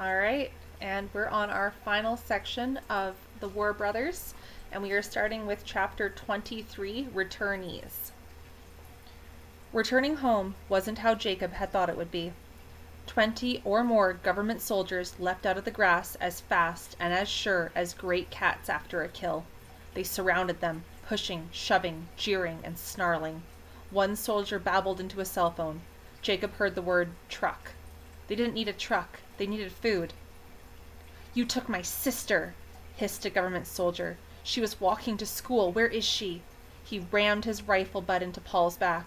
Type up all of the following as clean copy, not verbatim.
All right, and we're on our final section of the War Brothers, and we are starting with chapter 23, Returnees. Returning home wasn't how Jacob had thought it would be. 20 or more government soldiers leapt out of the grass as fast and as sure as great cats after a kill. They surrounded them, pushing, shoving, jeering, and snarling. One soldier babbled into a cell phone. Jacob heard the word truck. They didn't need a truck. They needed food. "You took my sister," hissed a government soldier. "She was walking to school. Where is she?" He rammed his rifle butt into Paul's back.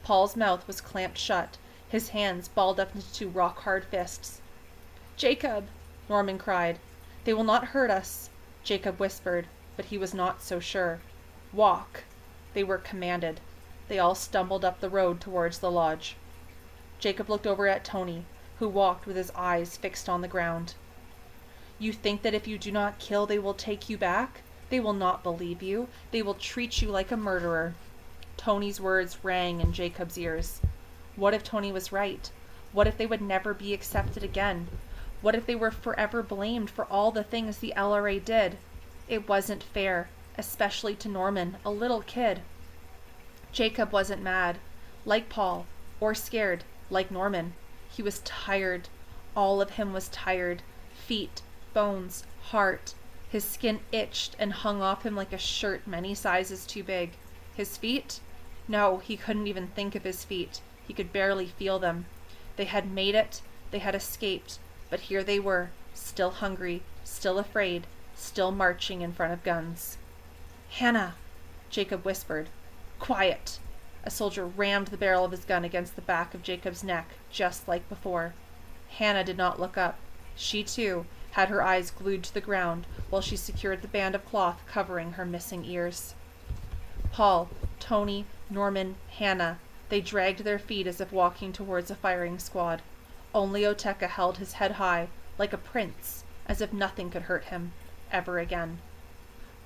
Paul's mouth was clamped shut. His hands balled up into two rock-hard fists. "Jacob!" Norman cried. "They will not hurt us," Jacob whispered, but he was not so sure. "Walk!" They were commanded. They all stumbled up the road towards the lodge. Jacob looked over at Tony, who walked with his eyes fixed on the ground. "You think that if you do not kill they will take you back? They will not believe you. They will treat you like a murderer." Tony's words rang in Jacob's ears. What if Tony was right? What if they would never be accepted again? What if they were forever blamed for all the things the LRA did? It wasn't fair, especially to Norman, a little kid. Jacob wasn't mad, like Paul, or scared, like Norman. He was tired. All of him was tired. Feet, bones, heart. His skin itched and hung off him like a shirt many sizes too big. His feet? No, he couldn't even think of his feet. He could barely feel them. They had made it. They had escaped. But here they were, still hungry, still afraid, still marching in front of guns. "Hannah!" Jacob whispered. "Quiet!" A soldier rammed the barrel of his gun against the back of Jacob's neck, just like before. Hannah did not look up. She, too, had her eyes glued to the ground while she secured the band of cloth covering her missing ears. Paul, Tony, Norman, Hannah, they dragged their feet as if walking towards a firing squad. Only Oteka held his head high, like a prince, as if nothing could hurt him, ever again.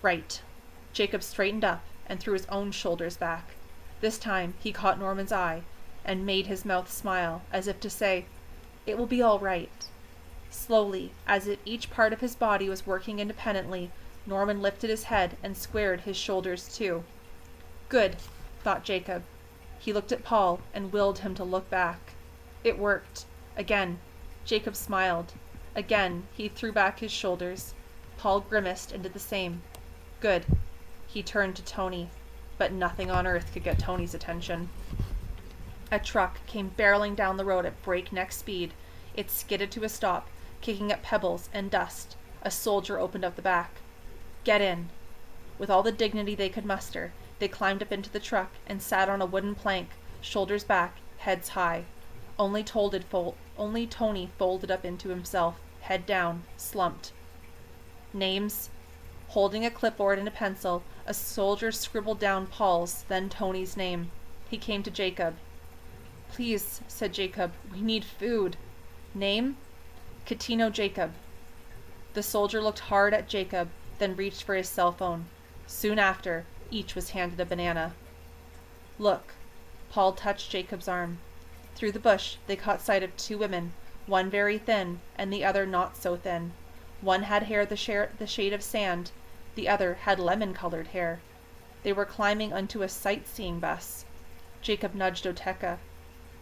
Right. Jacob straightened up and threw his own shoulders back. This time he caught Norman's eye and made his mouth smile, as if to say, "It will be all right." Slowly, as if each part of his body was working independently, Norman lifted his head and squared his shoulders too. Good, thought Jacob. He looked at Paul and willed him to look back. It worked. Again, Jacob smiled. Again, he threw back his shoulders. Paul grimaced and did the same. Good. He turned to Tony, but nothing on earth could get Tony's attention. A truck came barreling down the road at breakneck speed. It skidded to a stop, kicking up pebbles and dust. A soldier opened up the back. "Get in." With all the dignity they could muster, they climbed up into the truck and sat on a wooden plank, shoulders back, heads high. Only Tony folded up into himself, head down, slumped. Names? Holding a clipboard and a pencil, a soldier scribbled down Paul's, then Tony's name. He came to Jacob. "Please," said Jacob, "we need food." "Name?" "Catino Jacob." The soldier looked hard at Jacob, then reached for his cell phone. Soon after, each was handed a banana. "Look." Paul touched Jacob's arm. Through the bush, they caught sight of two women, one very thin, and the other not so thin. One had hair the shade of sand, the other had lemon-colored hair. They were climbing onto a sightseeing bus. Jacob nudged Oteka.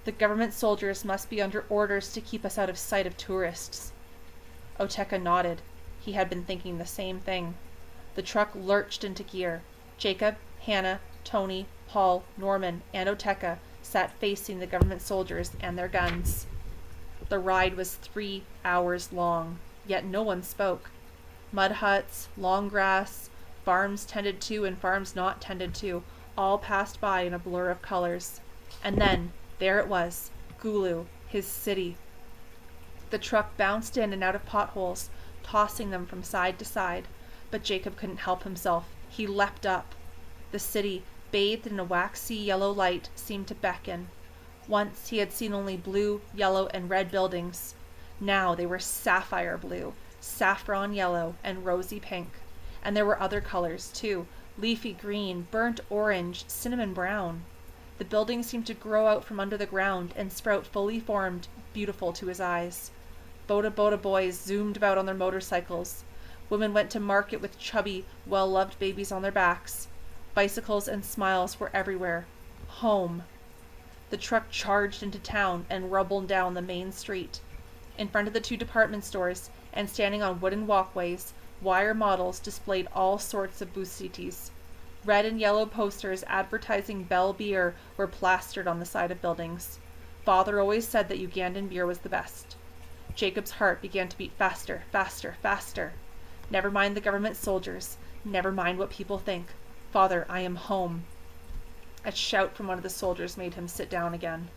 "The government soldiers must be under orders to keep us out of sight of tourists." Oteka nodded. He had been thinking the same thing. The truck lurched into gear. Jacob, Hannah, Tony, Paul, Norman, and Oteka sat facing the government soldiers and their guns. The ride was 3 hours long, yet no one spoke. Mud huts, long grass, farms tended to and farms not tended to, all passed by in a blur of colors. And then, there it was, Gulu, his city. The truck bounced in and out of potholes, tossing them from side to side, but Jacob couldn't help himself. He leapt up. The city, bathed in a waxy yellow light, seemed to beckon. Once he had seen only blue, yellow, and red buildings. Now they were sapphire blue, saffron yellow, and rosy pink. And there were other colors, too, leafy green, burnt orange, cinnamon brown. The buildings seemed to grow out from under the ground and sprout fully formed, beautiful to his eyes. Boda boys zoomed about on their motorcycles. Women went to market with chubby, well-loved babies on their backs. Bicycles and smiles were everywhere. Home. The truck charged into town and rumbled down the main street. In front of the 2 department stores, and standing on wooden walkways, wire models displayed all sorts of bustitis. Red and yellow posters advertising Bell beer were plastered on the side of buildings. Father always said that Ugandan beer was the best. Jacob's heart began to beat faster, faster, faster. Never mind the government soldiers. Never mind what people think. Father, I am home. A shout from one of the soldiers made him sit down again.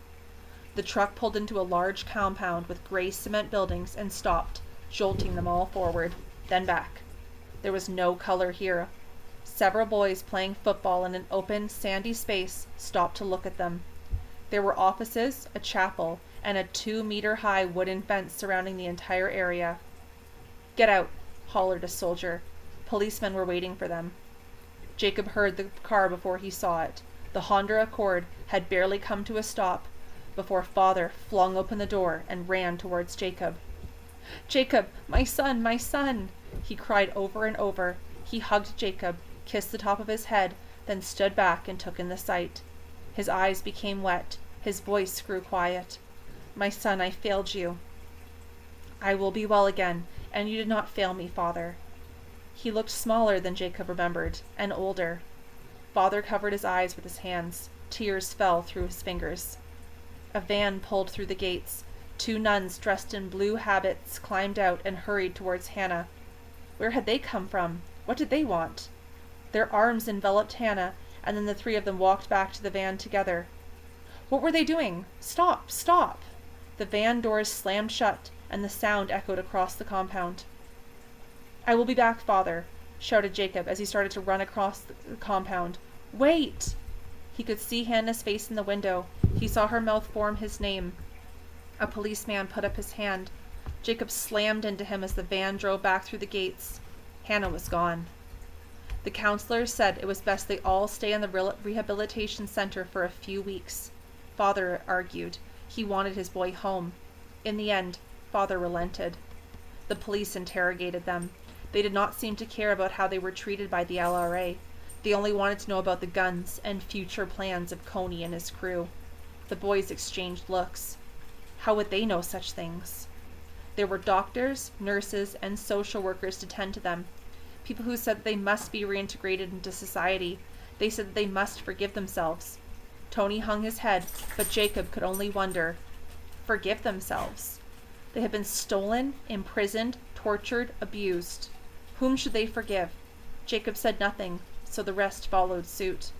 The truck pulled into a large compound with gray cement buildings and stopped, jolting them all forward, then back. There was no color here. Several boys playing football in an open, sandy space stopped to look at them. There were offices, a chapel, and a 2-meter-high wooden fence surrounding the entire area. "Get out," hollered a soldier. Policemen were waiting for them. Jacob heard the car before he saw it. The Honda Accord had barely come to a stop before Father flung open the door and ran towards Jacob. "Jacob, my son, my son!" he cried over and over. He hugged Jacob, kissed the top of his head, then stood back and took in the sight. His eyes became wet. His voice grew quiet. "My son, I failed you." "I will be well again, and you did not fail me, Father." He looked smaller than Jacob remembered, and older. Father covered his eyes with his hands. Tears fell through his fingers. A van pulled through the gates. 2 nuns dressed in blue habits climbed out and hurried towards Hannah. Where had they come from? What did they want? Their arms enveloped Hannah, and then the 3 of them walked back to the van together. What were they doing? Stop! Stop! The van doors slammed shut, and the sound echoed across the compound. "I will be back, Father," shouted Jacob as he started to run across the compound. "Wait!" He could see Hannah's face in the window. He saw her mouth form his name. A policeman put up his hand. Jacob slammed into him as the van drove back through the gates. Hannah was gone. The counselors said it was best they all stay in the rehabilitation center for a few weeks. Father argued. He wanted his boy home. In the end, Father relented. The police interrogated them. They did not seem to care about how they were treated by the LRA. They only wanted to know about the guns and future plans of Coney and his crew. The boys exchanged looks. How would they know such things? There were doctors, nurses, and social workers to tend to them. People who said that they must be reintegrated into society. They said that they must forgive themselves. Tony hung his head, but Jacob could only wonder. Forgive themselves. They had been stolen, imprisoned, tortured, abused. Whom should they forgive? Jacob said nothing, so the rest followed suit.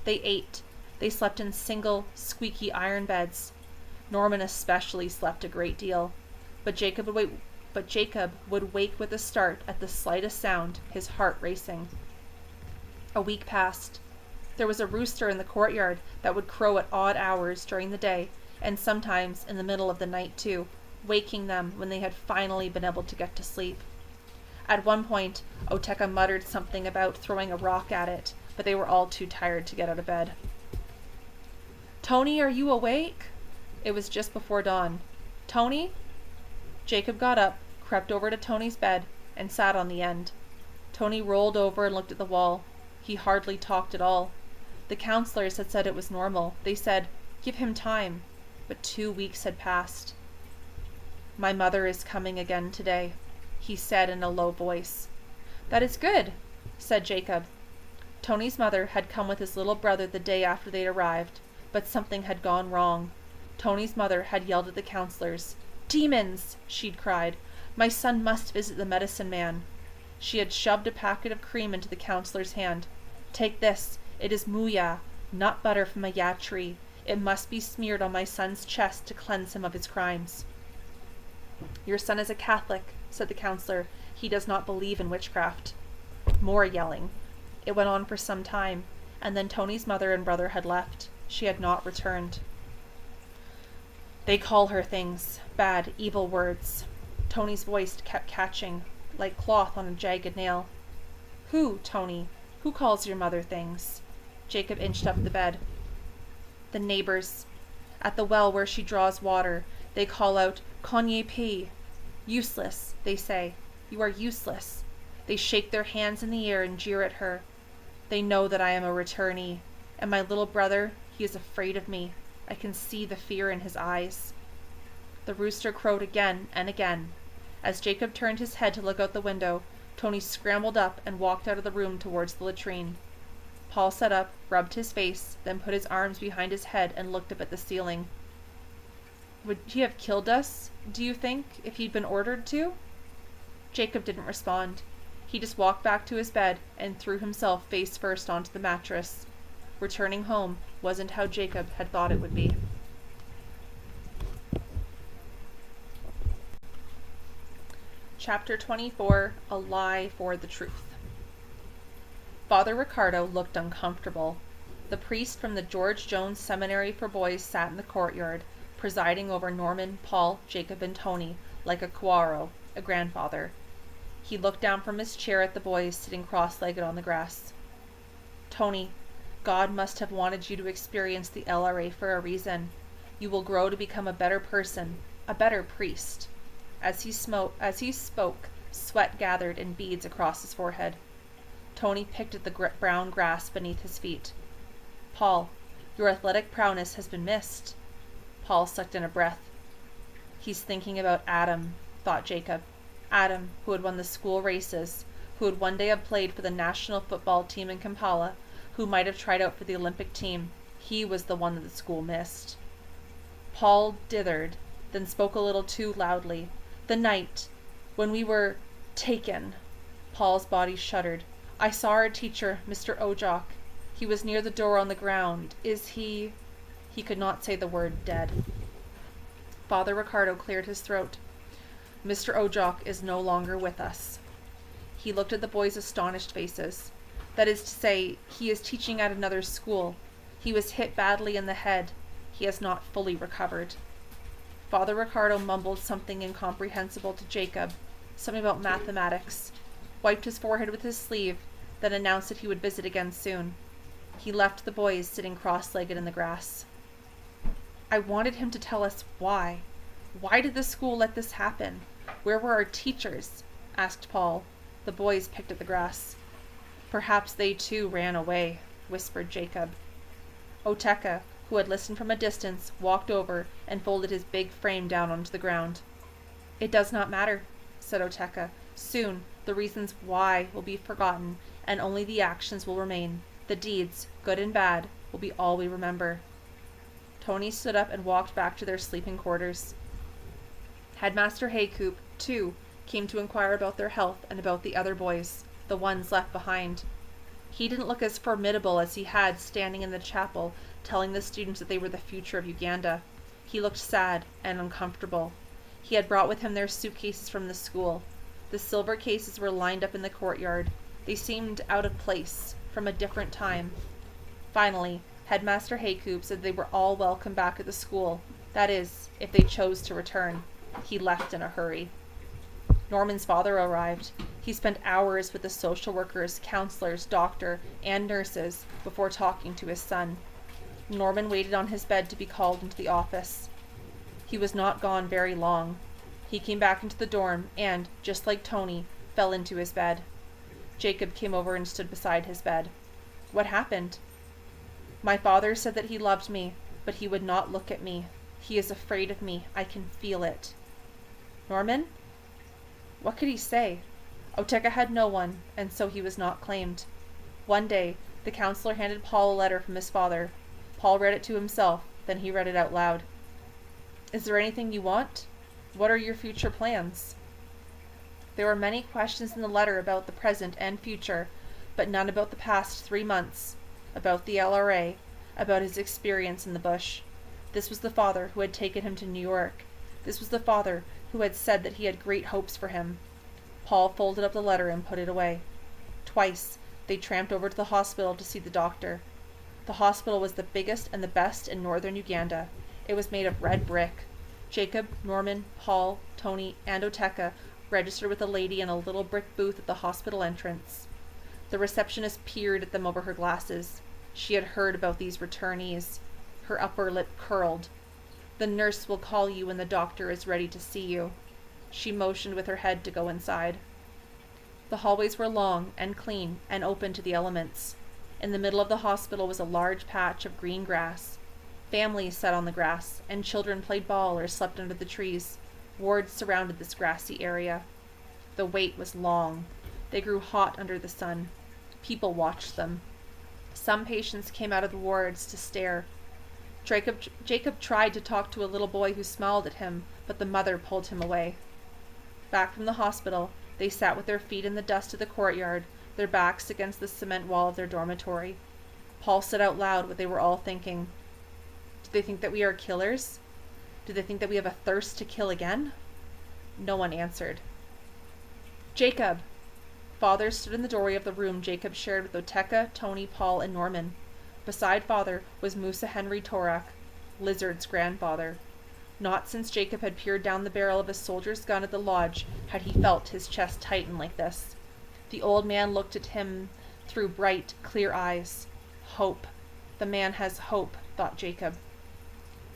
They ate. They slept in single, squeaky iron beds. Norman especially slept a great deal. But Jacob would wake with a start at the slightest sound, his heart racing. A week passed. There was a rooster in the courtyard that would crow at odd hours during the day, and sometimes in the middle of the night too, waking them when they had finally been able to get to sleep. At one point, Oteka muttered something about throwing a rock at it, but they were all too tired to get out of bed. "Tony, are you awake?" It was just before dawn. "Tony?" Jacob got up, crept over to Tony's bed, and sat on the end. Tony rolled over and looked at the wall. He hardly talked at all. The counselors had said it was normal. They said, "Give him time." But 2 weeks had passed. "My mother is coming again today," he said in a low voice. "That is good," said Jacob. Tony's mother had come with his little brother the day after they'd arrived, but something had gone wrong. Tony's mother had yelled at the counselors. "Demons!" she'd cried. "My son must visit the medicine man." She had shoved a packet of cream into the counselor's hand. "Take this. It is muya, nut butter from a ya tree. It must be smeared on my son's chest to cleanse him of his crimes." "Your son is a Catholic," said the counselor. "He does not believe in witchcraft." More yelling. It went on for some time, and then Tony's mother and brother had left. She had not returned. "They call her things, bad, evil words." Tony's voice kept catching, like cloth on a jagged nail. "Who, Tony? Who calls your mother things?" Jacob inched up the bed. "The neighbors. At the well where she draws water, they call out, 'Konye P.' Useless, they say. You are useless. They shake their hands in the air and jeer at her. They know that I am a returnee, and my little brother, he is afraid of me. I can see the fear in his eyes. The rooster crowed again and again. As Jacob turned his head to look out the window, Tony scrambled up and walked out of the room towards the latrine. Paul sat up, rubbed his face, then put his arms behind his head and looked up at the ceiling. Would he have killed us, do you think, if he'd been ordered to? Jacob didn't respond. He just walked back to his bed and threw himself face first onto the mattress. Returning home wasn't how Jacob had thought it would be. Chapter 24, A Lie for the Truth. Father Ricardo looked uncomfortable. The priest from the George Jones Seminary for Boys sat in the courtyard, presiding over Norman, Paul, Jacob, and Tony, like a Cuaro, a grandfather. He looked down from his chair at the boys sitting cross-legged on the grass. Tony, God must have wanted you to experience the LRA for a reason. You will grow to become a better person, a better priest. As he spoke, sweat gathered in beads across his forehead. Tony picked at the brown grass beneath his feet. Paul, your athletic prowess has been missed. Paul sucked in a breath. He's thinking about Adam, thought Jacob. Adam, who had won the school races, who would one day have played for the national football team in Kampala, who might have tried out for the Olympic team. He was the one that the school missed. Paul dithered, then spoke a little too loudly. The night when we were taken. Paul's body shuddered. I saw our teacher, Mr. Ojok. He was near the door on the ground. Is he... He could not say the word dead. Father Ricardo cleared his throat. Mr. Ojok is no longer with us. He looked at the boys' astonished faces. That is to say, he is teaching at another school. He was hit badly in the head. He has not fully recovered. Father Ricardo mumbled something incomprehensible to Jacob, something about mathematics, wiped his forehead with his sleeve, then announced that he would visit again soon. He left the boys sitting cross-legged in the grass. I wanted him to tell us why. Why did the school let this happen? Where were our teachers? Asked Paul. The boys picked at the grass. Perhaps they too ran away, whispered Jacob. Oteka, who had listened from a distance, walked over and folded his big frame down onto the ground. It does not matter, said Oteka. Soon the reasons why will be forgotten, and only the actions will remain. The deeds, good and bad, will be all we remember. Tony stood up and walked back to their sleeping quarters. Headmaster Haycoop, too, came to inquire about their health and about the other boys, the ones left behind. He didn't look as formidable as he had standing in the chapel, telling the students that they were the future of Uganda. He looked sad and uncomfortable. He had brought with him their suitcases from the school. The silver cases were lined up in the courtyard. They seemed out of place, from a different time. Finally, Headmaster Haycoop said they were all welcome back at the school. That is, if they chose to return. He left in a hurry. Norman's father arrived. He spent hours with the social workers, counselors, doctor, and nurses before talking to his son. Norman waited on his bed to be called into the office. He was not gone very long. He came back into the dorm and, just like Tony, fell into his bed. Jacob came over and stood beside his bed. What happened? My father said that he loved me, but he would not look at me. He is afraid of me. I can feel it. Norman? What could he say? Oteka had no one, and so he was not claimed. One day, the counselor handed Paul a letter from his father. Paul read it to himself, then he read it out loud. Is there anything you want? What are your future plans? There were many questions in the letter about the present and future, but none about the past 3 months, about the LRA, about his experience in the bush. This was the father who had taken him to New York. This was the father who had said that he had great hopes for him. Paul folded up the letter and put it away. Twice, they tramped over to the hospital to see the doctor. The hospital was the biggest and the best in northern Uganda. It was made of red brick. Jacob, Norman, Paul, Tony, and Oteka registered with a lady in a little brick booth at the hospital entrance. The receptionist peered at them over her glasses. She had heard about these returnees. Her upper lip curled. The nurse will call you when the doctor is ready to see you. She motioned with her head to go inside. The hallways were long and clean and open to the elements. In the middle of the hospital was a large patch of green grass. Families sat on the grass, and children played ball or slept under the trees. Wards surrounded this grassy area. The wait was long. They grew hot under the sun. People watched them. Some patients came out of the wards to stare. Jacob tried to talk to a little boy who smiled at him, but the mother pulled him away. Back from the hospital, they sat with their feet in the dust of the courtyard, their backs against the cement wall of their dormitory. Paul said out loud what they were all thinking. Do they think that we are killers? Do they think that we have a thirst to kill again? No one answered. Jacob! Father stood in the doorway of the room Jacob shared with Oteka, Tony, Paul, and Norman. Beside Father was Musa Henry Torak, Lizard's grandfather. Not since Jacob had peered down the barrel of a soldier's gun at the lodge had he felt his chest tighten like this. The old man looked at him through bright, clear eyes. Hope. The man has hope, thought Jacob.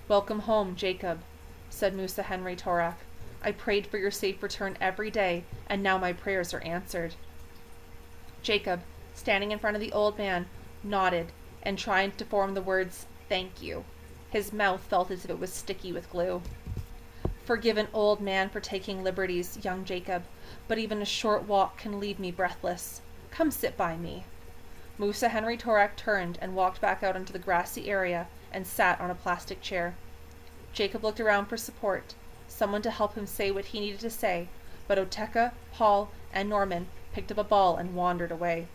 Welcome home, Jacob, said Musa Henry Torak. I prayed for your safe return every day, and now my prayers are answered. Jacob, standing in front of the old man, nodded and tried to form the words, thank you. His mouth felt as if it was sticky with glue. Forgive an old man for taking liberties, young Jacob, but even a short walk can leave me breathless. Come sit by me. Musa Henry Torak turned and walked back out into the grassy area and sat on a plastic chair. Jacob looked around for support, someone to help him say what he needed to say, but Oteka, Paul, and Norman picked up a ball and wandered away.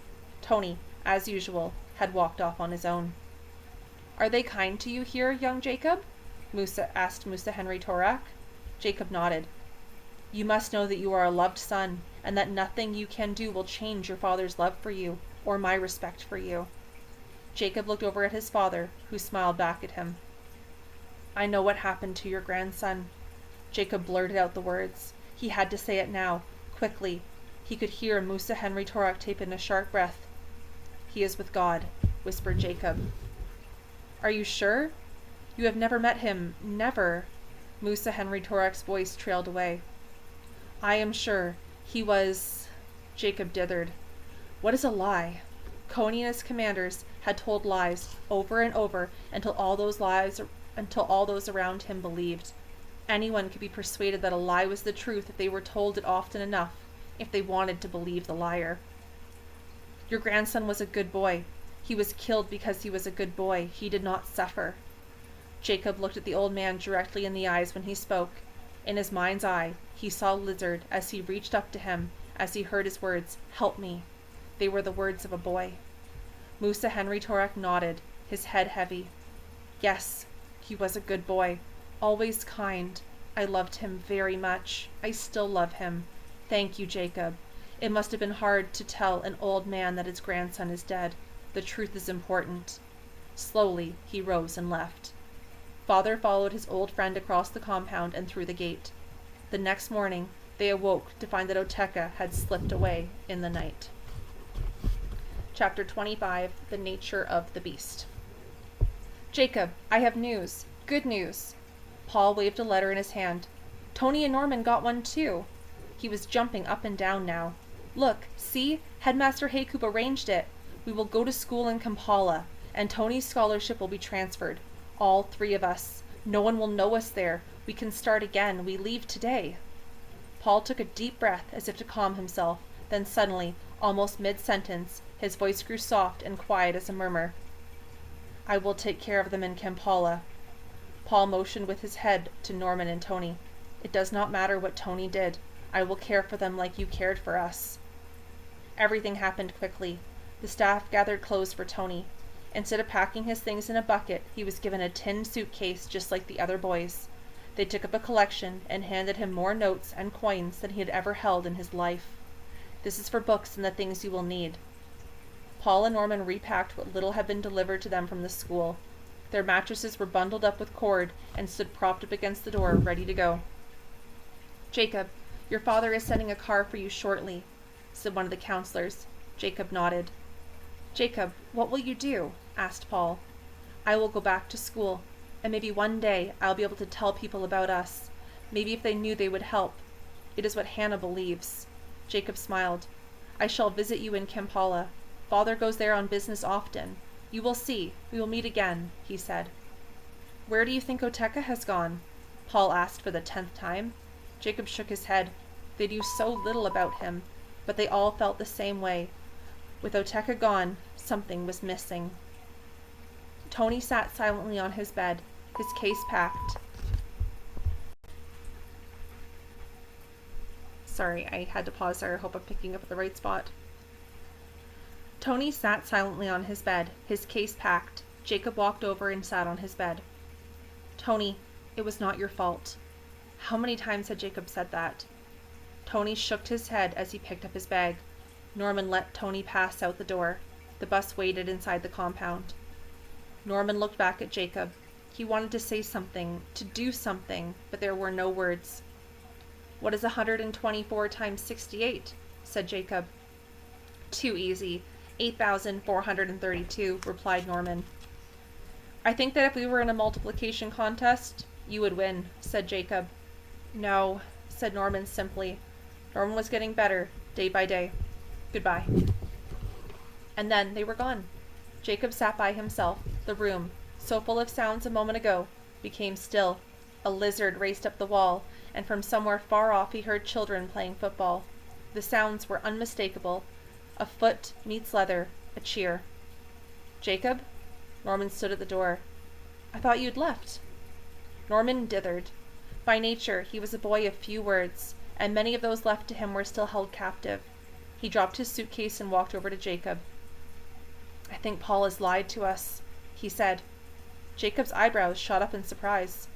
Tony, as usual, had walked off on his own. Are they kind to you here, young Jacob? asked Musa Henry Torak. Jacob nodded. You must know that you are a loved son, and that nothing you can do will change your father's love for you, or my respect for you. Jacob looked over at his father, who smiled back at him. I know what happened to your grandson. Jacob blurted out the words. He had to say it now, quickly. He could hear Musa Henry Torak take in a sharp breath. He is with God, whispered Jacob. Are you sure? You have never met him, never. Musa Henry Torak's voice trailed away. I am sure. He was... Jacob dithered. What is a lie? Coney and his commanders had told lies over and over until all those around him believed. Anyone could be persuaded that a lie was the truth if they were told it often enough, if they wanted to believe the liar. Your grandson was a good boy. He was killed because he was a good boy. He did not suffer. Jacob looked at the old man directly in the eyes when he spoke. In his mind's eye, he saw Lizard as he reached up to him, as he heard his words, help me. They were the words of a boy. Musa Henry Torak nodded, his head heavy. Yes, he was a good boy, always kind. I loved him very much. I still love him. Thank you, Jacob. It must have been hard to tell an old man that his grandson is dead. The truth is important. Slowly, he rose and left. Father followed his old friend across the compound and through the gate. The next morning, they awoke to find that Oteka had slipped away in the night. Chapter 25, The Nature of the Beast. Jacob, I have news. Good news. Paul waved a letter in his hand. Tony and Norman got one too. He was jumping up and down now. Look, see? Headmaster Haycoop arranged it. We will go to school in Kampala, and Tony's scholarship will be transferred. All three of us. No one will know us there. We can start again. We leave today. Paul took a deep breath as if to calm himself. Then suddenly, almost mid-sentence, his voice grew soft and quiet as a murmur. I will take care of them in Kampala. Paul motioned with his head to Norman and Tony. It does not matter what Tony did. I will care for them like you cared for us. Everything happened quickly. The staff gathered clothes for Tony. Instead of packing his things in a bucket, he was given a tin suitcase just like the other boys. They took up a collection and handed him more notes and coins than he had ever held in his life. This is for books and the things you will need. Paul and Norman repacked what little had been delivered to them from the school. Their mattresses were bundled up with cord and stood propped up against the door, ready to go. Jacob, your father is sending a car for you shortly, said one of the counselors. Jacob nodded. Jacob, what will you do? Asked Paul. I will go back to school, and maybe one day I'll be able to tell people about us. Maybe if they knew they would help. It is what Hannah believes. Jacob smiled. I shall visit you in Kampala. Father goes there on business often. You will see. We will meet again, he said. Where do you think Oteka has gone? Paul asked for the 10th time. Jacob shook his head. They knew so little about him, but they all felt the same way. With Oteka gone, something was missing. Tony sat silently on his bed, his case packed. Sorry, I had to pause there. I hope I'm picking up at the right spot. Tony sat silently on his bed, his case packed. Jacob walked over and sat on his bed. Tony, it was not your fault. How many times had Jacob said that? Tony shook his head as he picked up his bag. Norman let Tony pass out the door. The bus waited inside the compound. Norman looked back at Jacob. He wanted to say something, to do something, but there were no words. What is 124 times 68? Said Jacob. Too easy. 8,432, replied Norman. I think that if we were in a multiplication contest, you would win, said Jacob. No, said Norman simply. Norman was getting better, day by day. Goodbye. And then they were gone. Jacob sat by himself. The room, so full of sounds a moment ago, became still. A lizard raced up the wall, and from somewhere far off he heard children playing football. The sounds were unmistakable. A foot meets leather, a cheer. Jacob? Norman stood at the door. I thought you'd left. Norman dithered. By nature, he was a boy of few words, and many of those left to him were still held captive. He dropped his suitcase and walked over to Jacob. I think Paul has lied to us, he said. Jacob's eyebrows shot up in surprise.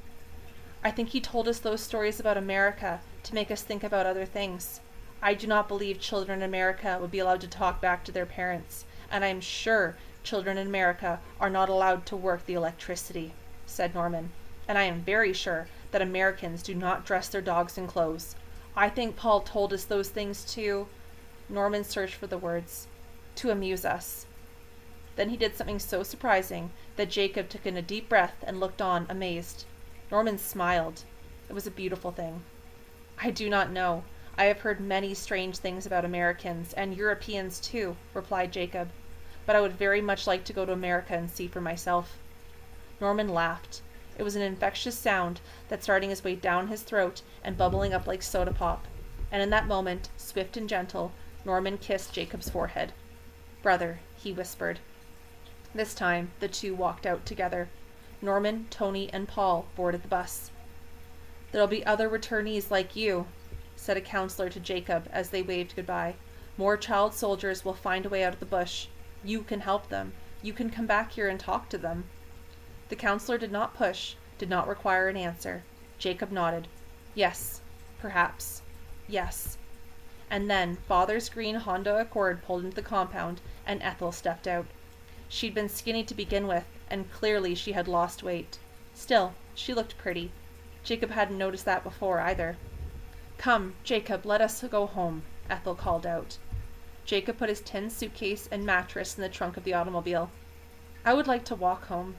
I think he told us those stories about America to make us think about other things. I do not believe children in America would be allowed to talk back to their parents, and I am sure children in America are not allowed to work the electricity, said Norman. And I am very sure that Americans do not dress their dogs in clothes. I think Paul told us those things to... Norman searched for the words. To amuse us. Then he did something so surprising that Jacob took in a deep breath and looked on, amazed. Norman smiled. It was a beautiful thing. I do not know. I have heard many strange things about Americans, and Europeans too, replied Jacob. But I would very much like to go to America and see for myself. Norman laughed. It was an infectious sound that starting his way down his throat and bubbling up like soda pop. And in that moment, swift and gentle, Norman kissed Jacob's forehead. Brother, he whispered. This time, the two walked out together. Norman, Tony, and Paul boarded the bus. There'll be other returnees like you, said a counselor to Jacob as they waved goodbye. More child soldiers will find a way out of the bush. You can help them. You can come back here and talk to them. The counselor did not push, did not require an answer. Jacob nodded. Yes, perhaps. Yes. And then Father's green Honda Accord pulled into the compound, and Ethel stepped out. She'd been skinny to begin with, and clearly she had lost weight. Still, she looked pretty. Jacob hadn't noticed that before either. Come, Jacob, let us go home, Ethel called out. Jacob put his tin suitcase and mattress in the trunk of the automobile. I would like to walk home.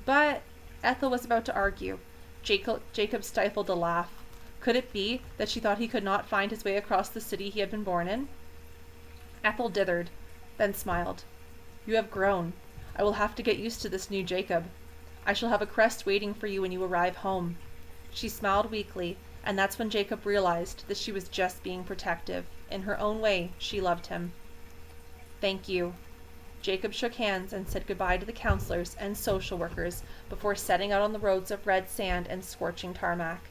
But Ethel was about to argue. Jacob stifled a laugh. Could it be that she thought he could not find his way across the city he had been born in? Ethel dithered, then smiled. You have grown. I will have to get used to this new Jacob. I shall have a crest waiting for you when you arrive home. She smiled weakly, and that's when Jacob realized that she was just being protective. In her own way, she loved him. Thank you. Jacob shook hands and said goodbye to the counselors and social workers before setting out on the roads of red sand and scorching tarmac.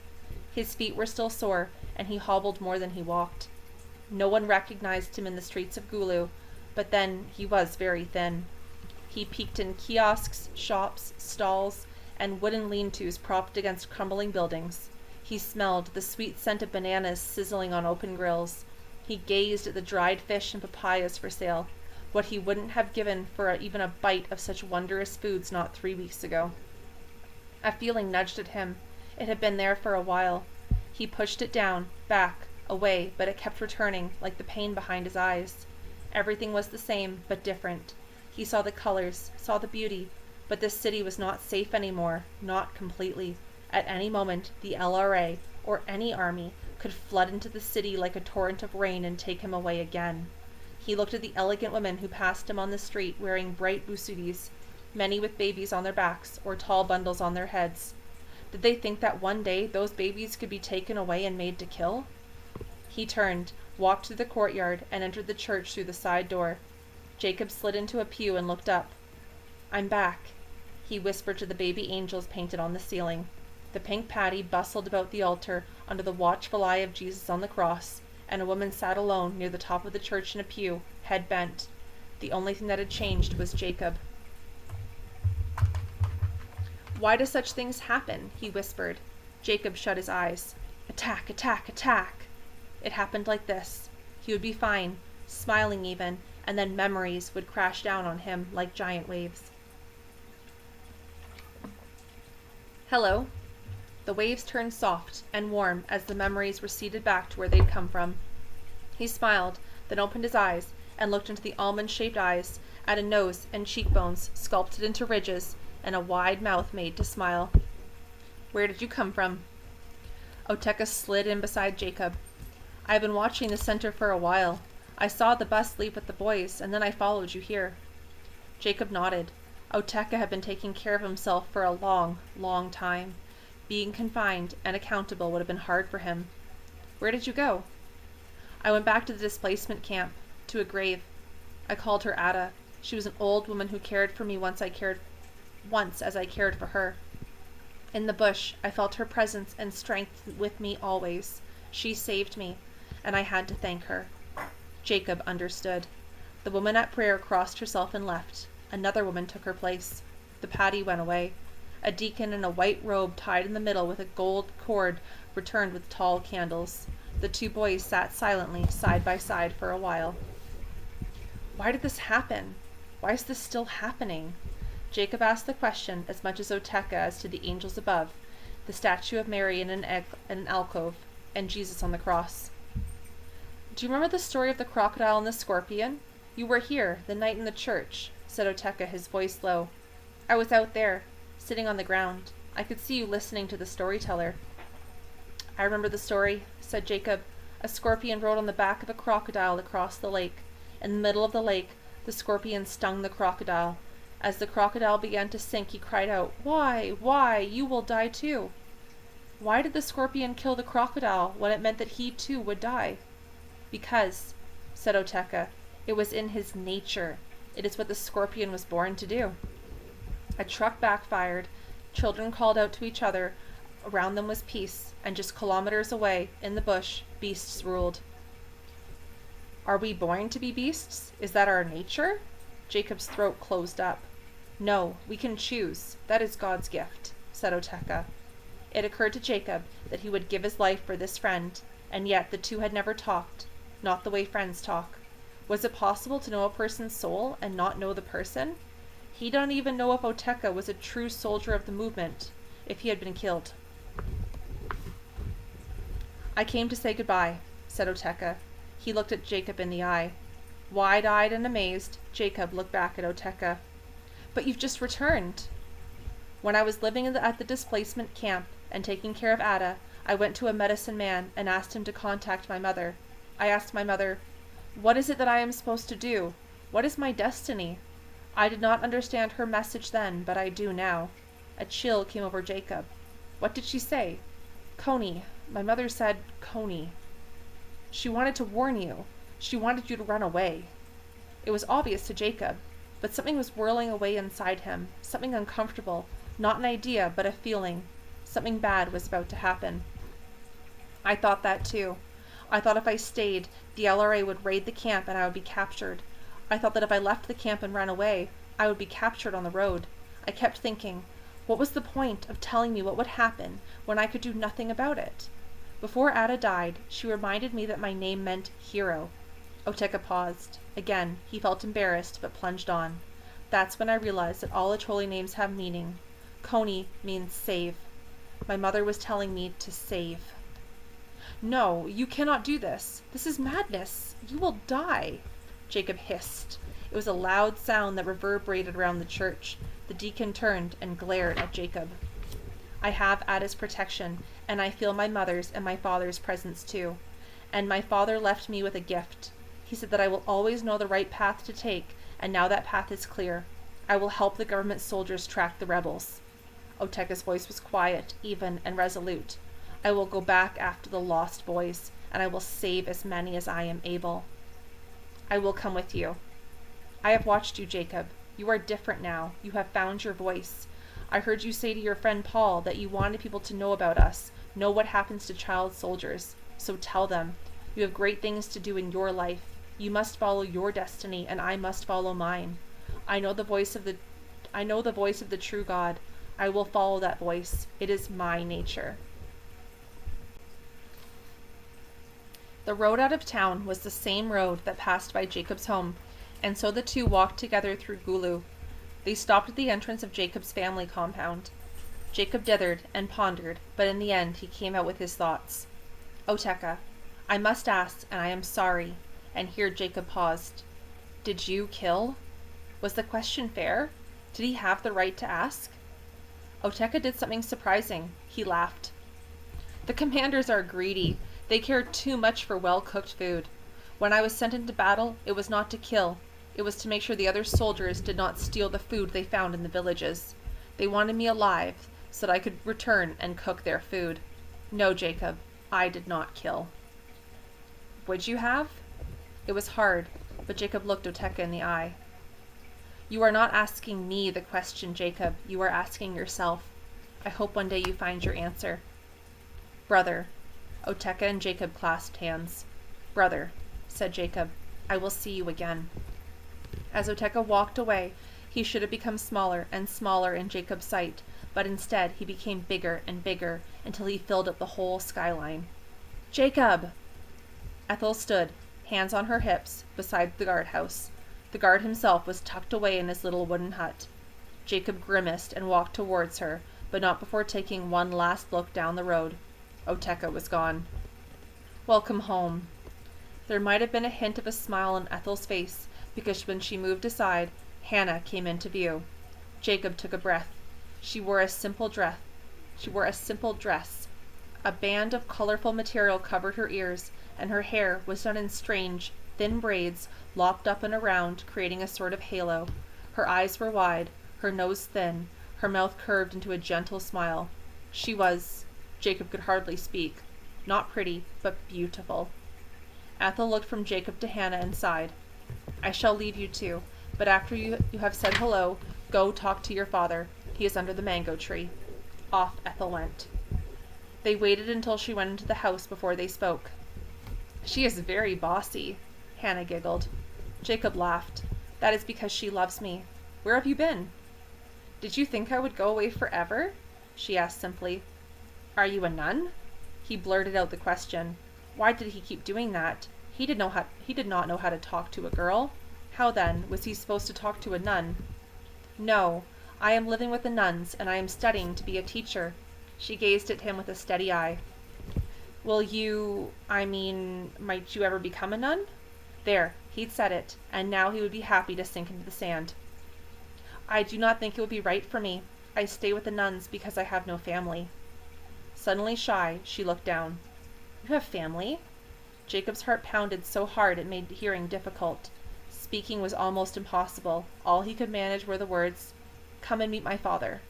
His feet were still sore, and he hobbled more than he walked. No one recognized him in the streets of Gulu, but then he was very thin. He peeked in kiosks, shops, stalls, and wooden lean-tos propped against crumbling buildings. He smelled the sweet scent of bananas sizzling on open grills. He gazed at the dried fish and papayas for sale, what he wouldn't have given for even a bite of such wondrous foods not 3 weeks ago. A feeling nudged at him. It had been there for a while. He pushed it down, back, away, but it kept returning, like the pain behind his eyes. Everything was the same, but different. He saw the colors, saw the beauty, but this city was not safe anymore, not completely. At any moment, the LRA, or any army, could flood into the city like a torrent of rain and take him away again. He looked at the elegant women who passed him on the street wearing bright busudis, many with babies on their backs or tall bundles on their heads. Did they think that one day those babies could be taken away and made to kill? He turned, walked through the courtyard, and entered the church through the side door. Jacob slid into a pew and looked up. "I'm back," he whispered to the baby angels painted on the ceiling. The pink patty bustled about the altar under the watchful eye of Jesus on the cross, and a woman sat alone near the top of the church in a pew, head bent. The only thing that had changed was Jacob. "Why do such things happen?" he whispered. Jacob shut his eyes. "Attack, attack, attack!" It happened like this. He would be fine, smiling even, and then memories would crash down on him like giant waves. "Hello." The waves turned soft and warm as the memories receded back to where they'd come from. He smiled, then opened his eyes and looked into the almond-shaped eyes, at a nose and cheekbones sculpted into ridges, and a wide mouth made to smile. "Where did you come from?" Oteka slid in beside Jacob. "I've been watching the center for a while. I saw the bus leave with the boys, and then I followed you here." Jacob nodded. Oteka had been taking care of himself for a long, long time. Being confined and accountable would have been hard for him. "Where did you go?" "I went back to the displacement camp, to a grave. I called her Ada. She was an old woman who cared for me once as I cared for her. In the bush, I felt her presence and strength with me always. She saved me, and I had to thank her." Jacob understood. The woman at prayer crossed herself and left. Another woman took her place. The patty went away. A deacon in a white robe tied in the middle with a gold cord returned with tall candles. The two boys sat silently, side by side, for a while. "Why did this happen? Why is this still happening?" Jacob asked the question as much as Oteka as to the angels above, the statue of Mary in an alcove, and Jesus on the cross. "Do you remember the story of the crocodile and the scorpion? You were here, the night in the church," said Oteka, his voice low. "I was out there, sitting on the ground. I could see you listening to the storyteller." "I remember the story," said Jacob. "A scorpion rode on the back of a crocodile across the lake. In the middle of the lake, the scorpion stung the crocodile. As the crocodile began to sink, he cried out, 'Why? Why? You will die too.' Why did the scorpion kill the crocodile when it meant that he too would die?" "Because," said Oteka, "it was in his nature. It is what the scorpion was born to do." A truck backfired. Children called out to each other. Around them was peace, and just kilometers away, in the bush, beasts ruled. "Are we born to be beasts? Is that our nature?" Jacob's throat closed up. "No, we can choose. That is God's gift," said Oteka. It occurred to Jacob that he would give his life for this friend, and yet the two had never talked, not the way friends talk. Was it possible to know a person's soul and not know the person? He didn't even know if Oteka was a true soldier of the movement, if he had been killed. "I came to say goodbye," said Oteka. He looked at Jacob in the eye. Wide-eyed and amazed, Jacob looked back at Oteka. "But you've just returned." "When I was living at the displacement camp and taking care of Ada, I went to a medicine man and asked him to contact my mother. I asked my mother, 'What is it that I am supposed to do? What is my destiny?' I did not understand her message then, but I do now." A chill came over Jacob. "What did she say?" "Coney. My mother said, Coney." "She wanted to warn you. She wanted you to run away." It was obvious to Jacob, but something was whirling away inside him, something uncomfortable, not an idea, but a feeling. Something bad was about to happen. "I thought that too. I thought if I stayed, the LRA would raid the camp and I would be captured. I thought that if I left the camp and ran away, I would be captured on the road. I kept thinking, what was the point of telling me what would happen when I could do nothing about it? Before Ada died, she reminded me that my name meant hero." Oteka paused. Again, he felt embarrassed, but plunged on. "That's when I realized that all Acholi names have meaning. Coney means save. My mother was telling me to save." "No, you cannot do this. This is madness. You will die," Jacob hissed. It was a loud sound that reverberated around the church. The deacon turned and glared at Jacob. "I have Ada's protection, and I feel my mother's and my father's presence too. And my father left me with a gift. He said that I will always know the right path to take, and now that path is clear. I will help the government soldiers track the rebels. Oteka's voice was quiet, even, and resolute. I will go back after the lost boys, and I will save as many as I am able. I will come with you. I have watched you, Jacob. You are different now. You have found your voice. I heard you say to your friend Paul that you wanted people to know about us, know what happens to child soldiers. So tell them. You have great things to do in your life. You must follow your destiny, and I must follow mine. I know the voice of the true God. I will follow that voice. It is my nature. The road out of town was the same road that passed by Jacob's home, and so the two walked together through Gulu. They stopped at the entrance of Jacob's family compound. Jacob dithered and pondered, but in the end he came out with his thoughts. Oteka, I must ask, and I am sorry. And here Jacob paused. Did you kill? Was the question fair? Did he have the right to ask? Oteka did something surprising. He laughed. The commanders are greedy. They care too much for well-cooked food. When I was sent into battle, it was not to kill. It was to make sure the other soldiers did not steal the food they found in the villages. They wanted me alive, so that I could return and cook their food. No, Jacob, I did not kill. Would you have? It was hard, but Jacob looked Oteka in the eye. You are not asking me the question, Jacob. You are asking yourself. I hope one day you find your answer. Brother. Oteka and Jacob clasped hands. Brother, said Jacob, I will see you again. As Oteka walked away, he should have become smaller and smaller in Jacob's sight, but instead he became bigger and bigger until he filled up the whole skyline. Jacob! Ethel stood, hands on her hips, beside the guardhouse. The guard himself was tucked away in his little wooden hut. Jacob grimaced and walked towards her, but not before taking one last look down the road. Oteka was gone. Welcome home. There might have been a hint of a smile on Ethel's face, because when she moved aside, Hannah came into view. Jacob took a breath. She wore a simple dress. A band of colorful material covered her ears, and her hair was done in strange, thin braids lopped up and around, creating a sort of halo. Her eyes were wide, her nose thin, her mouth curved into a gentle smile. She was, Jacob could hardly speak, not pretty, but beautiful. Ethel looked from Jacob to Hannah and sighed. I shall leave you two, but after you have said hello, go talk to your father. He is under the mango tree. Off Ethel went. They waited until she went into the house before they spoke. She is very bossy, Hannah giggled. Jacob laughed. That is because she loves me. Where have you been? Did you think I would go away forever? She asked simply. Are you a nun? He blurted out the question. Why did he keep doing that? He did not know how to talk to a girl. How then was he supposed to talk to a nun? No, I am living with the nuns, and I am studying to be a teacher. She gazed at him with a steady eye. Might you ever become a nun? There, he'd said it, and now he would be happy to sink into the sand. I do not think it would be right for me. I stay with the nuns because I have no family. Suddenly shy, she looked down. You have family? Jacob's heart pounded so hard it made hearing difficult. Speaking was almost impossible. All he could manage were the words, Come and meet my father.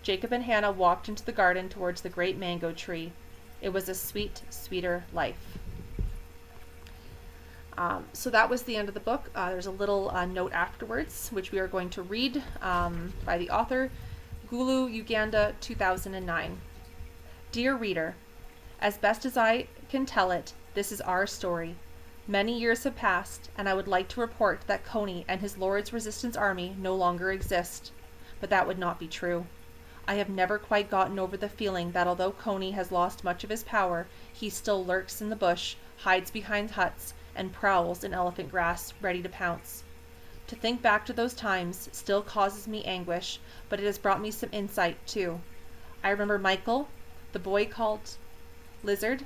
Jacob and Hannah walked into the garden towards the great mango tree. It was a sweet, sweeter life. So that was the end of the book. There's a little note afterwards, which we are going to read by the author, Gulu, Uganda, 2009. Dear reader, as best as I can tell it, this is our story. Many years have passed, and I would like to report that Coney and his Lord's Resistance Army no longer exist. But that would not be true. I have never quite gotten over the feeling that although Coney has lost much of his power, he still lurks in the bush, hides behind huts, and prowls in elephant grass, ready to pounce. To think back to those times still causes me anguish, but it has brought me some insight, too. I remember Michael, the boy called Lizard.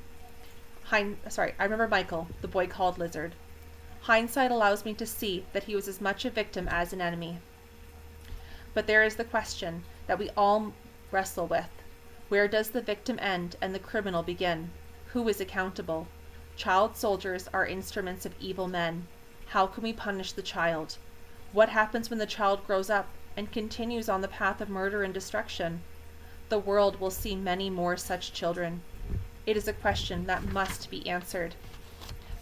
Hindsight allows me to see that he was as much a victim as an enemy. But there is the question that we all wrestle with. Where does the victim end and the criminal begin? Who is accountable? Child soldiers are instruments of evil men. How can we punish the child? What happens when the child grows up and continues on the path of murder and destruction? The world will see many more such children. It is a question that must be answered.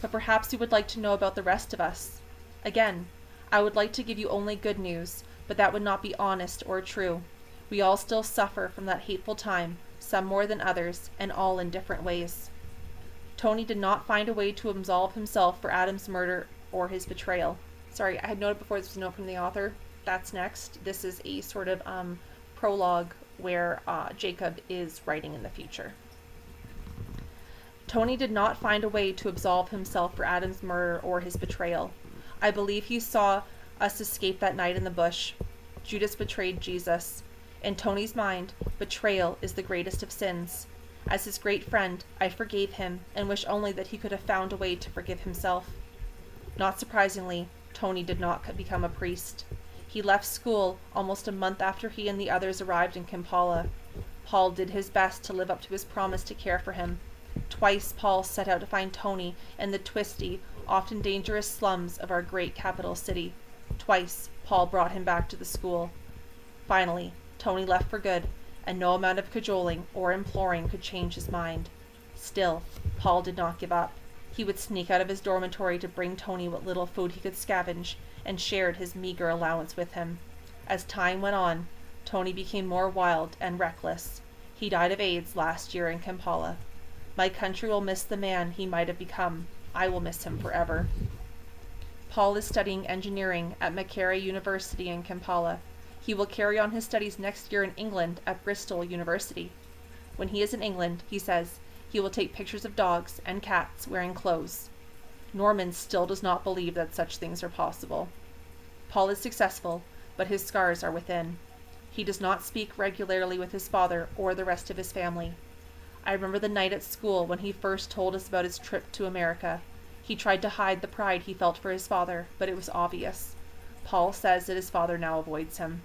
But perhaps you would like to know about the rest of us. Again, I would like to give you only good news, but that would not be honest or true. We all still suffer from that hateful time, some more than others, and all in different ways. Tony did not find a way to absolve himself for Adam's murder or his betrayal. Sorry, I had noted before this was a note from the author. That's next. This is a sort of prologue where Jacob is writing in the future. Tony did not find a way to absolve himself for Adam's murder or his betrayal. I believe he saw us escape that night in the bush. Judas betrayed Jesus. In Tony's mind, betrayal is the greatest of sins. As his great friend, I forgave him and wish only that he could have found a way to forgive himself. Not surprisingly, Tony did not become a priest. He left school almost a month after he and the others arrived in Kampala. Paul did his best to live up to his promise to care for him. Twice Paul set out to find Tony in the twisty, often dangerous slums of our great capital city. Twice Paul brought him back to the school. Finally, Tony left for good, and no amount of cajoling or imploring could change his mind. Still, Paul did not give up. He would sneak out of his dormitory to bring Tony what little food he could scavenge, and shared his meager allowance with him. As time went on, Tony became more wild and reckless. He died of AIDS last year in Kampala. My country will miss the man he might have become. I will miss him forever. Paul is studying engineering at McKay University in Kampala. He will carry on his studies next year in England at Bristol University. When he is in England, he says, he will take pictures of dogs and cats wearing clothes. Norman still does not believe that such things are possible. Paul is successful, but his scars are within. He does not speak regularly with his father or the rest of his family. I remember the night at school when he first told us about his trip to America. He tried to hide the pride he felt for his father, but it was obvious. Paul says that his father now avoids him.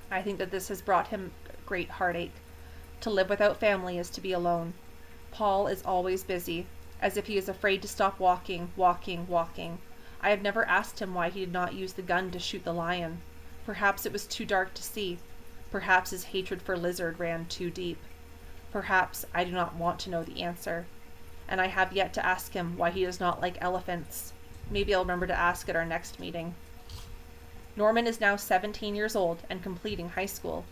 I think that this has brought him great heartache. To live without family is to be alone. Paul is always busy, as if he is afraid to stop walking. I have never asked him why he did not use the gun to shoot the lion. Perhaps it was too dark to see. Perhaps his hatred for Lizard ran too deep. Perhaps I do not want to know the answer. And I have yet to ask him why he does not like elephants. Maybe I'll remember to ask at our next meeting. Norman is now 17 years old and completing high school.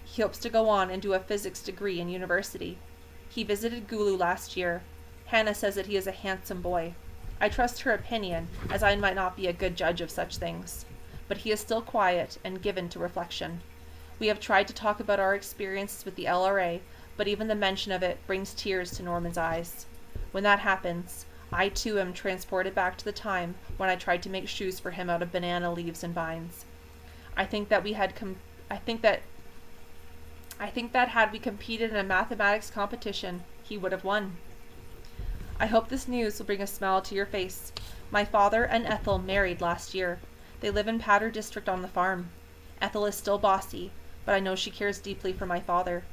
He hopes to go on and do a physics degree in university. He visited Gulu last year. Hannah says that he is a handsome boy. I trust her opinion, as I might not be a good judge of such things. But he is still quiet and given to reflection. We have tried to talk about our experiences with the LRA, but even the mention of it brings tears to Norman's eyes. When that happens, I too am transported back to the time when I tried to make shoes for him out of banana leaves and vines. I think that had we competed in a mathematics competition, he would have won. I hope this news will bring a smile to your face. My father and Ethel married last year. They live in Powder District on the farm. Ethel is still bossy, but I know she cares deeply for my father.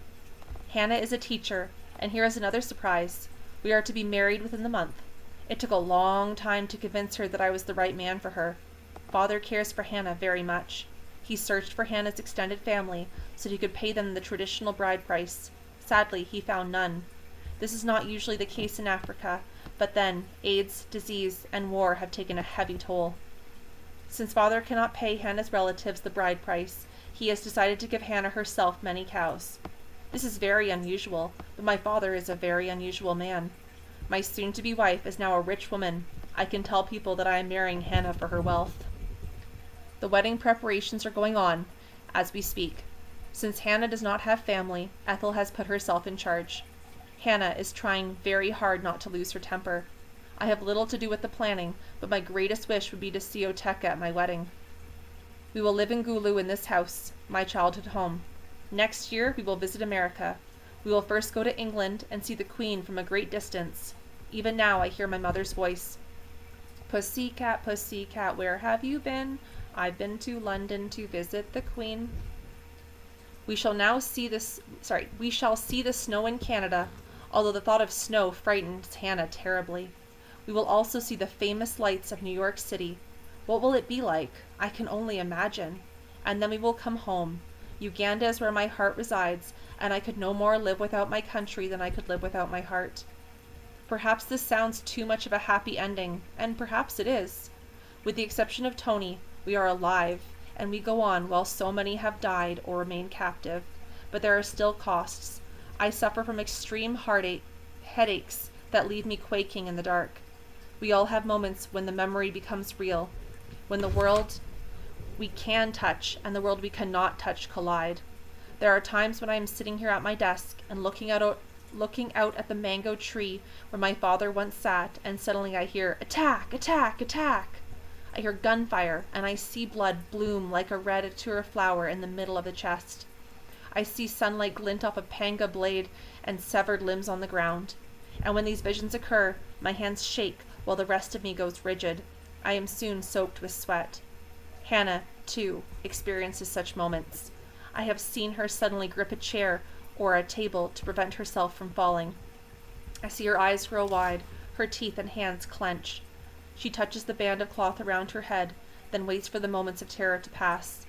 Hannah is a teacher, and here is another surprise. We are to be married within the month. It took a long time to convince her that I was the right man for her. Father cares for Hannah very much. He searched for Hannah's extended family so he could pay them the traditional bride price. Sadly, he found none. This is not usually the case in Africa, but then AIDS, disease, and war have taken a heavy toll. Since Father cannot pay Hannah's relatives the bride price, he has decided to give Hannah herself many cows. This is very unusual, but my father is a very unusual man. My soon-to-be wife is now a rich woman. I can tell people that I am marrying Hannah for her wealth. The wedding preparations are going on as we speak. Since Hannah does not have family, Ethel has put herself in charge. Hannah is trying very hard not to lose her temper. I have little to do with the planning, but my greatest wish would be to see Oteka at my wedding. We will live in Gulu in this house, my childhood home. Next year we will visit America. We will first go to England and see the Queen from a great distance. Even now I hear my mother's voice. Pussycat, where have you been? I've been to London to visit the Queen. We shall see the snow in Canada, although the thought of snow frightens Hannah terribly. We will also see the famous lights of New York City. What will it be like? I can only imagine. And then we will come home. Uganda is where my heart resides, and I could no more live without my country than I could live without my heart. Perhaps this sounds too much of a happy ending, and perhaps it is. With the exception of Tony, we are alive, and we go on while so many have died or remain captive. But there are still costs. I suffer from extreme headaches that leave me quaking in the dark. We all have moments when the memory becomes real, when the world we can touch and the world we cannot touch collide. There are times when I am sitting here at my desk and looking out at the mango tree where my father once sat, and suddenly I hear, "Attack! Attack! Attack!" I hear gunfire, and I see blood bloom like a red attura flower in the middle of the chest. I see sunlight glint off a panga blade and severed limbs on the ground. And when these visions occur, my hands shake while the rest of me goes rigid. I am soon soaked with sweat. Hannah, too, experiences such moments. I have seen her suddenly grip a chair or a table to prevent herself from falling. I see her eyes grow wide, her teeth and hands clench. She touches the band of cloth around her head, then waits for the moments of terror to pass.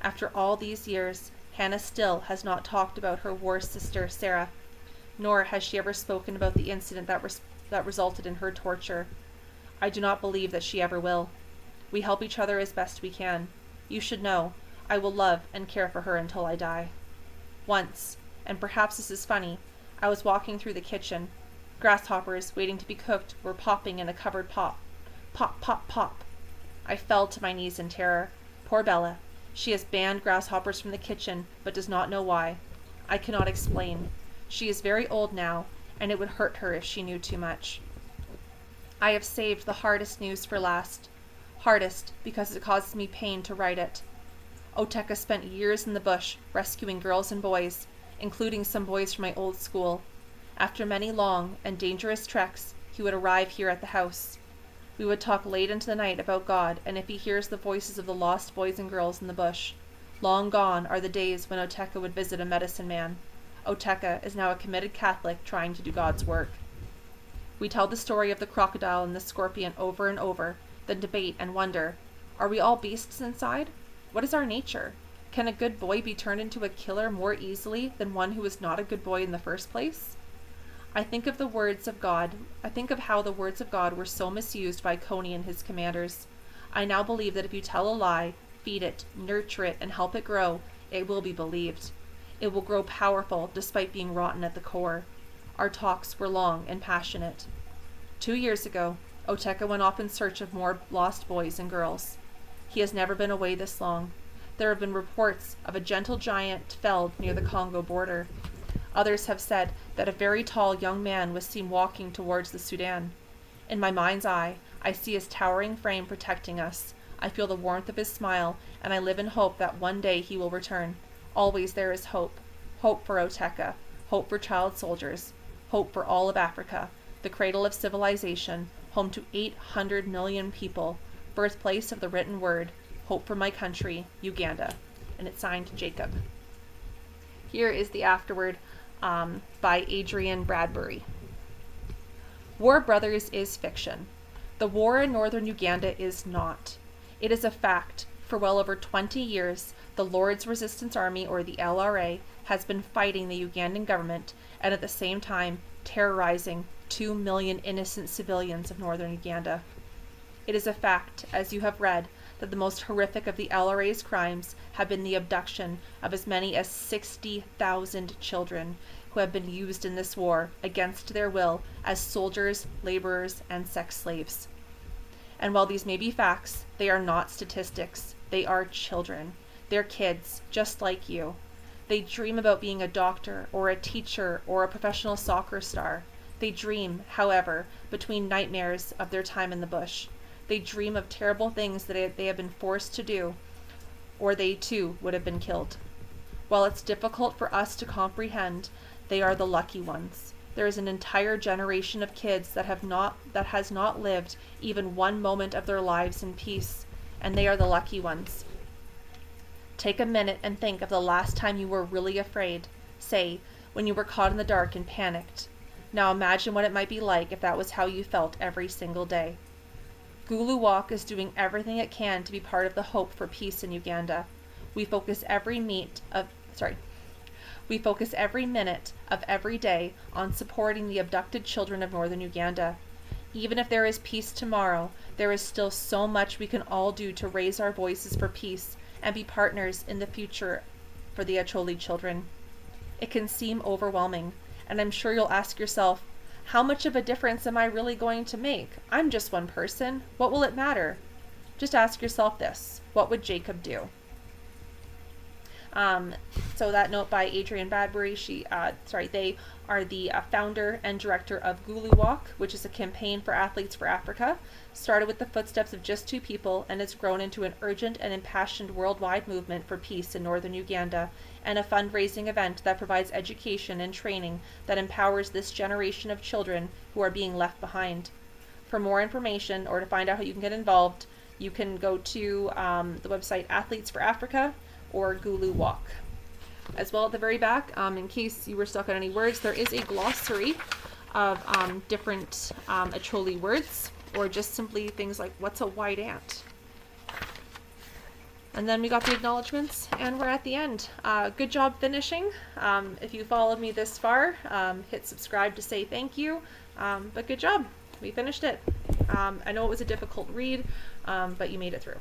After all these years, Hannah still has not talked about her war sister, Sarah, nor has she ever spoken about the incident that resulted in her torture. I do not believe that she ever will. We help each other as best we can. You should know, I will love and care for her until I die. Once, and perhaps this is funny, I was walking through the kitchen. Grasshoppers, waiting to be cooked, were popping in a covered pot. Pop, pop, pop. I fell to my knees in terror. Poor Bella. She has banned grasshoppers from the kitchen, but does not know why. I cannot explain. She is very old now, and it would hurt her if she knew too much. I have saved the hardest news for last. Hardest because it causes me pain to write it. Oteka spent years in the bush rescuing girls and boys, including some boys from my old school. After many long and dangerous treks, he would arrive here at the house. We would talk late into the night about God, and if he hears the voices of the lost boys and girls in the bush. Long gone are the days when Oteka would visit a medicine man. Oteka is now a committed Catholic trying to do God's work. We tell the story of the crocodile and the scorpion over and over, then debate and wonder, are we all beasts inside? What is our nature? Can a good boy be turned into a killer more easily than one who was not a good boy in the first place? I think of how the words of God were so misused by Coney and his commanders. I now believe that if you tell a lie, feed it, nurture it, and help it grow, it will be believed. It will grow powerful despite being rotten at the core. Our talks were long and passionate. 2 years ago, Oteka went off in search of more lost boys and girls. He has never been away this long. There have been reports of a gentle giant felled near the Congo border. Others have said that a very tall young man was seen walking towards the Sudan. In my mind's eye, I see his towering frame protecting us. I feel the warmth of his smile, and I live in hope that one day he will return. Always there is hope. Hope for Oteka. Hope for child soldiers. Hope for all of Africa, the cradle of civilization, home to 800 million people, birthplace of the written word. Hope for my country, Uganda. And it's signed Jacob. Here is the afterword by Adrian Bradbury. War Brothers is fiction. The war in northern Uganda is not. It is a fact. For well over 20 years, the Lord's Resistance Army, or the LRA, has been fighting the Ugandan government and at the same time terrorizing 2 million innocent civilians of northern Uganda. It is a fact, as you have read, that the most horrific of the LRA's crimes have been the abduction of as many as 60,000 children who have been used in this war against their will as soldiers, laborers, and sex slaves. And while these may be facts, they are not statistics. They are children. They're kids, just like you. They dream about being a doctor or a teacher or a professional soccer star. They dream, however, between nightmares of their time in the bush. They dream of terrible things that they have been forced to do, or they too would have been killed. While it's difficult for us to comprehend, they are the lucky ones. There is an entire generation of kids that has not lived even one moment of their lives in peace, and they are the lucky ones. Take a minute and think of the last time you were really afraid, say, when you were caught in the dark and panicked. Now imagine what it might be like if that was how you felt every single day. Gulu Walk is doing everything it can to be part of the hope for peace in Uganda. We focus every minute of every day on supporting the abducted children of northern Uganda. Even if there is peace tomorrow, there is still so much we can all do to raise our voices for peace and be partners in the future for the Acholi children. It can seem overwhelming, and I'm sure you'll ask yourself, how much of a difference am I really going to make? I'm just one person. What will it matter? Just ask yourself this. What would Jacob do? So that note by Adrienne Badbury, they are the founder and director of Gulu Walk, which is a campaign for athletes for Africa. Started with the footsteps of just 2 people and has grown into an urgent and impassioned worldwide movement for peace in northern Uganda, and a fundraising event that provides education and training that empowers this generation of children who are being left behind. For more information or to find out how you can get involved, you can go to the website Athletes for Africa or Gulu Walk. As well, at the very back, in case you were stuck on any words, there is a glossary of different Acholi words, or just simply things like, what's a white ant? And then we got the acknowledgements, and we're at the end. Good job finishing. If you followed me this far, hit subscribe to say thank you, but good job. We finished it. I know it was a difficult read, but you made it through.